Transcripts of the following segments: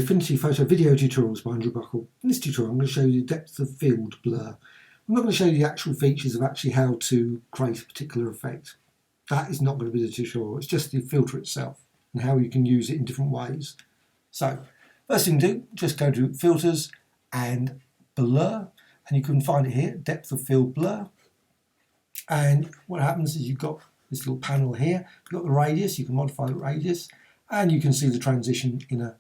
Affinity Photo video tutorials by Andrew Buckle. In this tutorial I'm going to show you the depth of field blur. I'm not going to show you the actual features of actually how to create a particular effect. That is not going to be the tutorial, it's just the filter itself and how you can use it in different ways. So first thing to do, just go to filters and blur, and you can find it here, depth of field blur. And what happens is you've got this little panel here, you've got the radius, you can modify the radius, and you can see the transition in an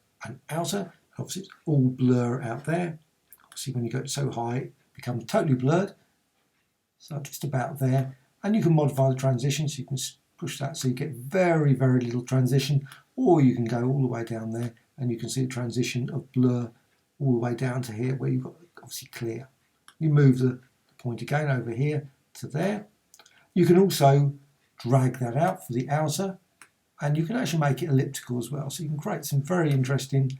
outer. Obviously it's all blur out there. Obviously when you go so high it becomes totally blurred, so just about there. And you can modify the transition, so you can push that so you get very little transition, or you can go all the way down there and you can see the transition of blur all the way down to here where you've got obviously clear. You move the point again over here to there. You can also drag that out for the outer, and you can actually make it elliptical as well, so you can create some very interesting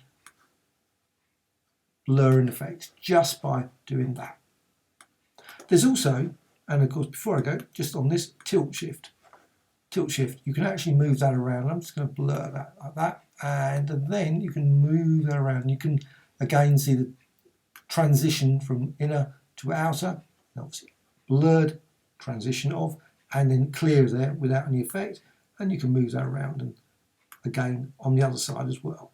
blurring effects just by doing that. There's also, and of course before I go, just on this tilt shift, you can actually move that around. I'm just going to blur that like that, and then you can move that around. You can again see the transition from inner to outer, obviously blurred transition of, and then clear there without any effect. And you can move that around, and again on the other side as well.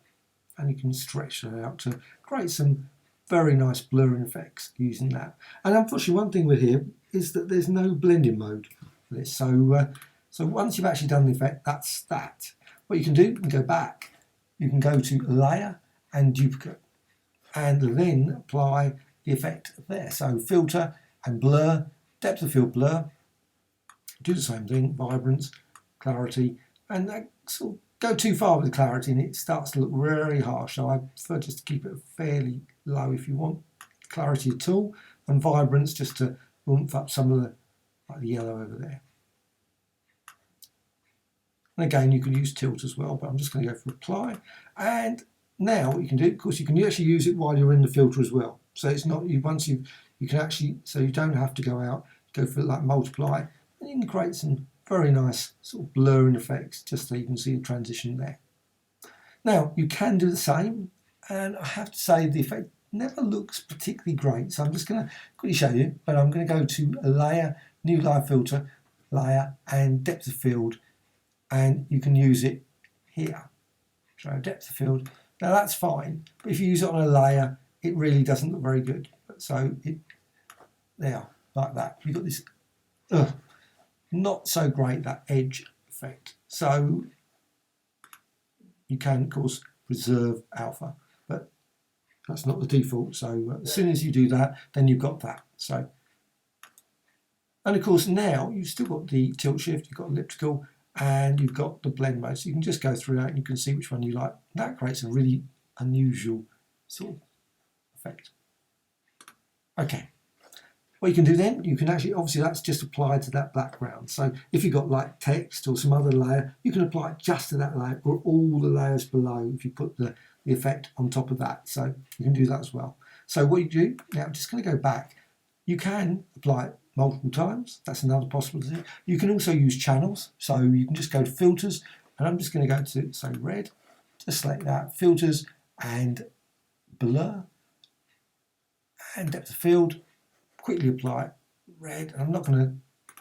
And you can stretch that out to create some very nice blurring effects using that. And unfortunately one thing with here is that there's no blending mode for this. So once you've actually done the effect, that's that. What you can do, you can go back, you can go to layer and duplicate, and then apply the effect there. So filter and blur, depth of field blur, do the same thing, vibrance, clarity, and that sort of go too far with the clarity and it starts to look very harsh. So I prefer just to keep it fairly low if you want clarity at all, and vibrance just to oomph up some of the, like the yellow over there. And again you can use tilt as well, but I'm just going to go for apply. And now what you can do, of course, you can actually use it while you're in the filter as well. So it's not you once you can actually, so you don't have to go out, go for like multiply, and you can create some very nice sort of blurring effects just so you can see the transition there. Now you can do the same, and I have to say the effect never looks particularly great, so I'm just going to quickly show you, but I'm going to go to a layer, new layer filter, layer and depth of field, and you can use it here. So depth of field, now that's fine, but if you use it on a layer it really doesn't look very good. So it there, like that, you've got this not so great, that edge effect. So you can of course preserve alpha, but that's not the default. So as soon as you do that, then you've got that. So, and of course now you've still got the tilt shift, you've got elliptical, and you've got the blend mode. So you can just go through that and you can see which one you like. That creates a really unusual sort of effect. Okay. What you can do then, you can actually, obviously that's just applied to that background. So if you've got like text or some other layer, you can apply it just to that layer or all the layers below if you put the effect on top of that. So you can do that as well. So what you do, now I'm just going to go back. You can apply it multiple times. That's another possibility. You can also use channels. So you can just go to filters, and I'm just going to go to, say, red, just select that, filters and blur and depth of field. Quickly apply red, and I'm not going to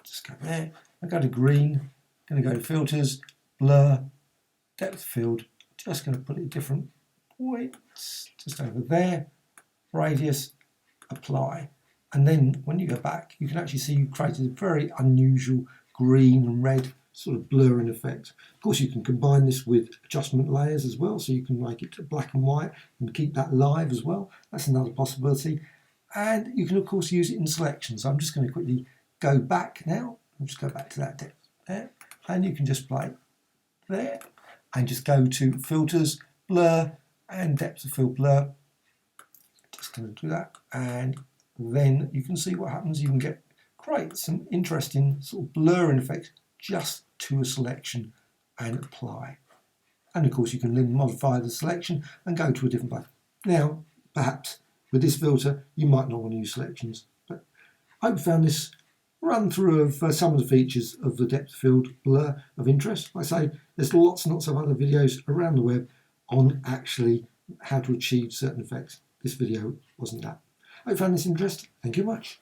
just go there. I go to green, going to go to filters, blur, depth of field, just going to put it at different points, just over there, radius, apply. And then when you go back, you can actually see you've created a very unusual green and red sort of blurring effect. Of course you can combine this with adjustment layers as well, so you can make it to black and white and keep that live as well. That's another possibility. And you can of course use it in selection. So I'm just going to quickly go back now. I'll just go back to that depth there. And you can just play there and just go to filters, blur and depth of field blur. Just going to do that. And then you can see what happens. You can create some interesting sort of blurring effects just to a selection and apply. And of course you can then modify the selection and go to a different place. Now perhaps with this filter, you might not want to use selections, but I hope you found this run through of some of the features of the depth of field blur of interest. Like I say, there's lots and lots of other videos around the web on actually how to achieve certain effects. This video wasn't that. I hope you found this interesting. Thank you much.